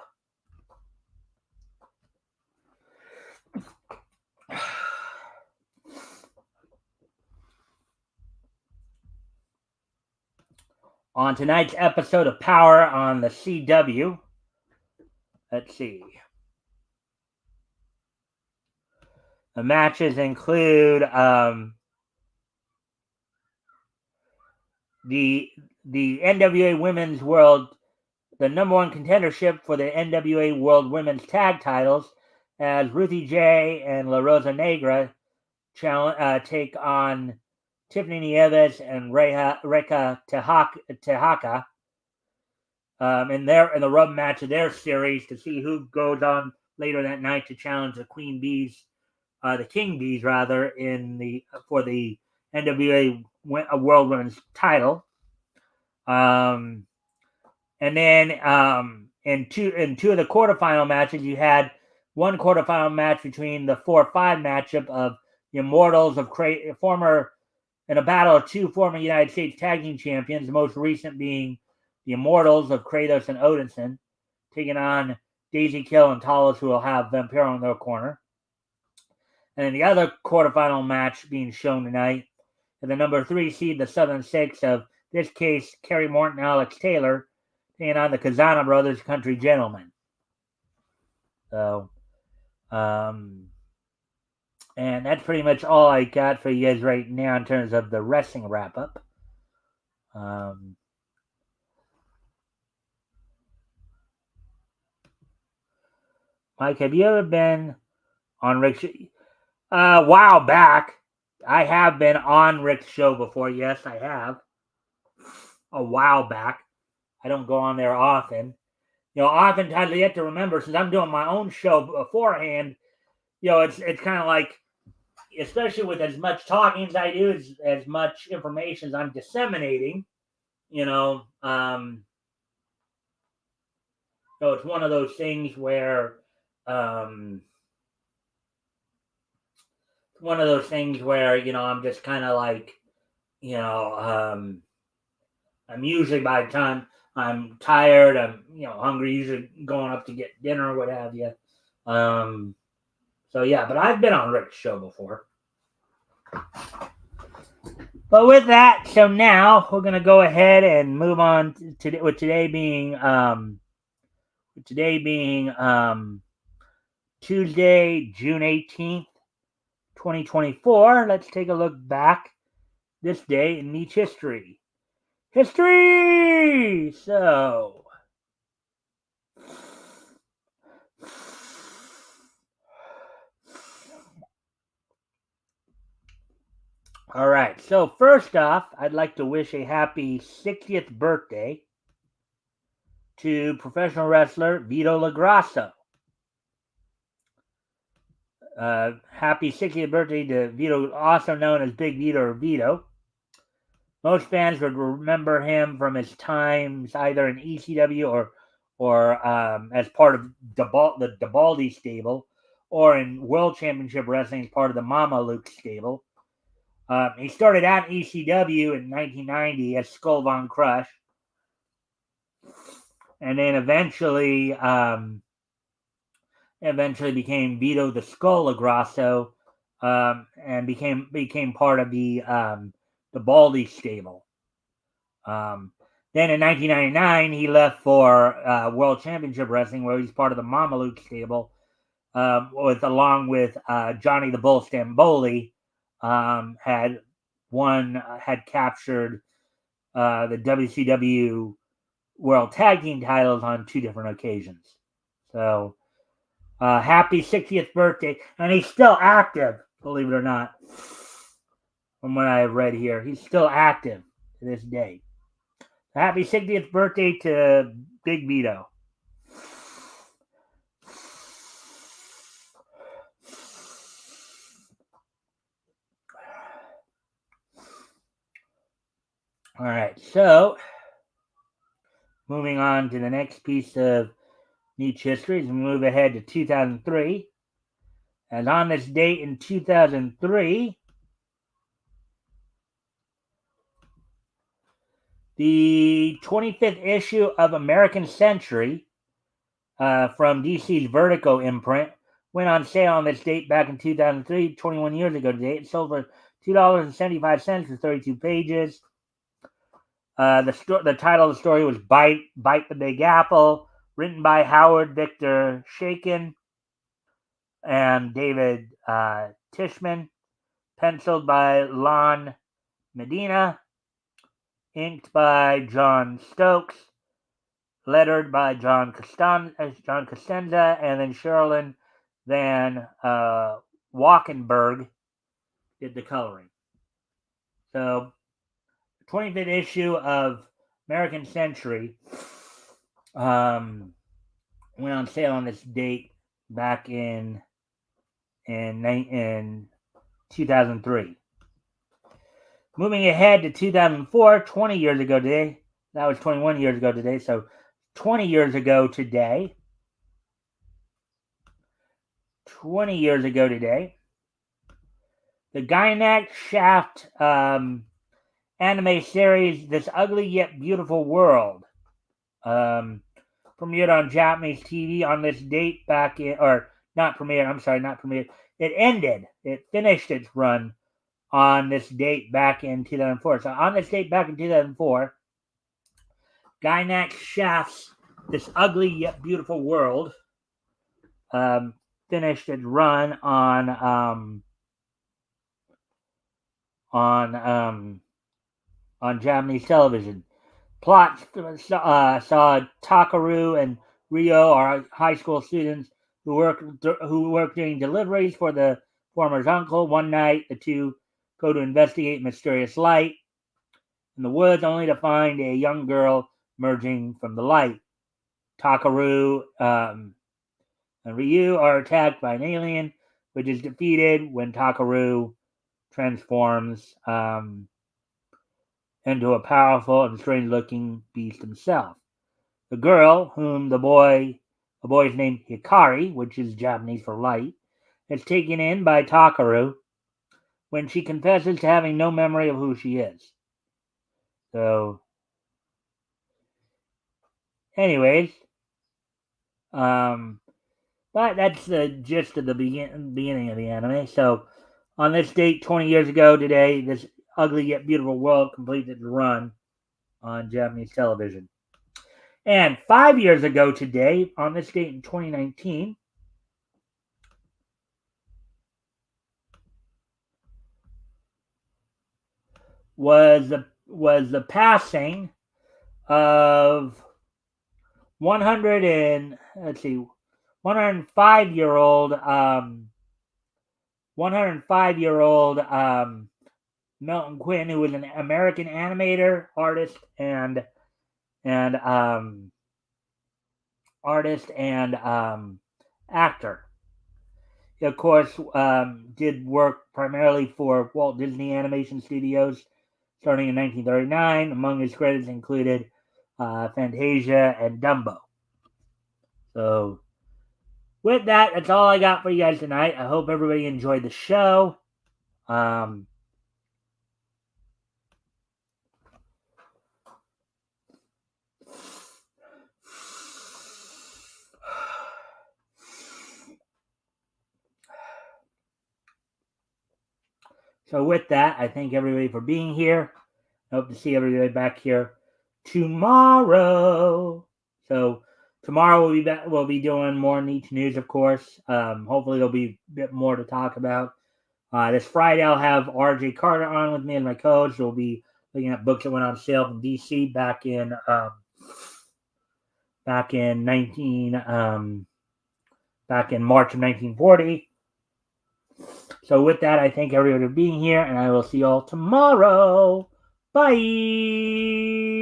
On tonight's episode of Power on the CW, let's see. The matches include the NWA Women's World, the number one contendership for the NWA World Women's Tag Titles, as Ruthie J and La Rosa Negra take on Tiffany Nieves and Reka Tehaka in the rub match of their series, to see who goes on later that night to challenge the King Bees rather, for the NWA World Women's title. And then in two of the quarterfinal matches, you had one quarterfinal match between the 4-5 matchup of the Immortals of in a battle of two former United States Tag Team Champions, the most recent being the Immortals of Kratos and Odinson, taking on Daisy Kill and Talos, who will have Vampiro in their corner. And then the other quarterfinal match being shown tonight is the number 3 seed, the Southern Six, of this case, Kerry Morton and Alex Taylor, taking on the Kazana Brothers, Country Gentlemen. So, and that's pretty much all I got for you guys right now in terms of the wrestling wrap-up. Mike, have you ever been on Rick? A while back, I have been on Rick's show before. Yes, I have. A while back. I don't go on there often. Oftentimes you have to remember, since I'm doing my own show beforehand, it's kind of like, especially with as much talking as I do, as much information as I'm disseminating, you know, um, it's one of those things where, um, I'm just kind of like, you know, I'm usually, by the time I'm tired, I'm, hungry, usually going up to get dinner or what have you. So yeah, but I've been on Rick's show before. But with that, so now we're gonna go ahead and move on to with today being Tuesday, June 18th, 2024. Let's take a look back this day in Nietzsche history. History! So, all right. So, first off, I'd like to wish a happy 60th birthday to professional wrestler Vito LaGrasso. Happy 60th birthday to Vito, also known as Big Vito or Vito. Most fans would remember him from his times either in ECW or as part of the Dabaldi stable, or in World Championship Wrestling as part of the Mama Luke stable. He started out in ECW in 1990 as Skull Von Crush, and then eventually became Vito the Skull LaGrasso, and became part of the Baldy stable. Then in 1999, he left for World Championship Wrestling, where he's part of the Mamaluke stable, along with Johnny the Bull Stamboli, had captured the WCW World Tag Team titles on 2 different occasions. So, happy 60th birthday. And he's still active, believe it or not. From what I read here, he's still active to this day. Happy 60th birthday to Big Vito. All right, so moving on to the next piece of Nietzsche history, as we move ahead to 2003. And on this date in 2003, the 25th issue of American Century from DC's Vertigo imprint went on sale on this date back in 2003, 21 years ago today. It sold for $2.75 for 32 pages. The title of the story was Bite the Big Apple, written by Howard Victor Shakin and David Tishman, penciled by Lon Medina, inked by John Stokes, lettered by John Costanza, and then Sherilyn Van Walkenberg did the coloring. So, 25th issue of American Century went on sale on this date back in 2003. Moving ahead to 2004, 20 years ago today. That was 21 years ago today. So 20 years ago today. 20 years ago today. The Gynax Shaft anime series, This Ugly Yet Beautiful World, premiered on Japanese TV on this date back in, or not premiered. It ended. It finished its run on this date back in 2004. So on this date back in 2004, Gynax Shaft's This Ugly Yet Beautiful World finished its run on Japanese television. Plot saw Takaru and Ryo are high school students who work doing deliveries for the former's uncle. One night, the two go to investigate mysterious light in the woods, only to find a young girl emerging from the light. Takaru and Ryu are attacked by an alien, which is defeated when Takaru transforms into a powerful and strange-looking beast himself. The girl, whom the boy is named Hikari, which is Japanese for light, is taken in by Takaru when she confesses to having no memory of who she is. So, anyways, but that's the gist of the beginning of the anime. So, on this date, 20 years ago today, this ugly yet beautiful world completed its run on Japanese television. And 5 years ago today, on this date in 2019, was the passing of 105-year-old 105-year-old Milton Quinn, who was an American animator, artist, and actor. He, of course, did work primarily for Walt Disney Animation Studios starting in 1939. Among his credits included Fantasia and Dumbo. So, with that, that's all I got for you guys tonight. I hope everybody enjoyed the show. So with that, I thank everybody for being here. I hope to see everybody back here tomorrow. So tomorrow we'll be doing more Niche News, of course. Hopefully there'll be a bit more to talk about. This Friday I'll have RJ Carter on with me as my coach. We'll be looking at books that went on sale from DC back in March of 1940. So with that, I thank everybody for being here, and I will see you all tomorrow. Bye!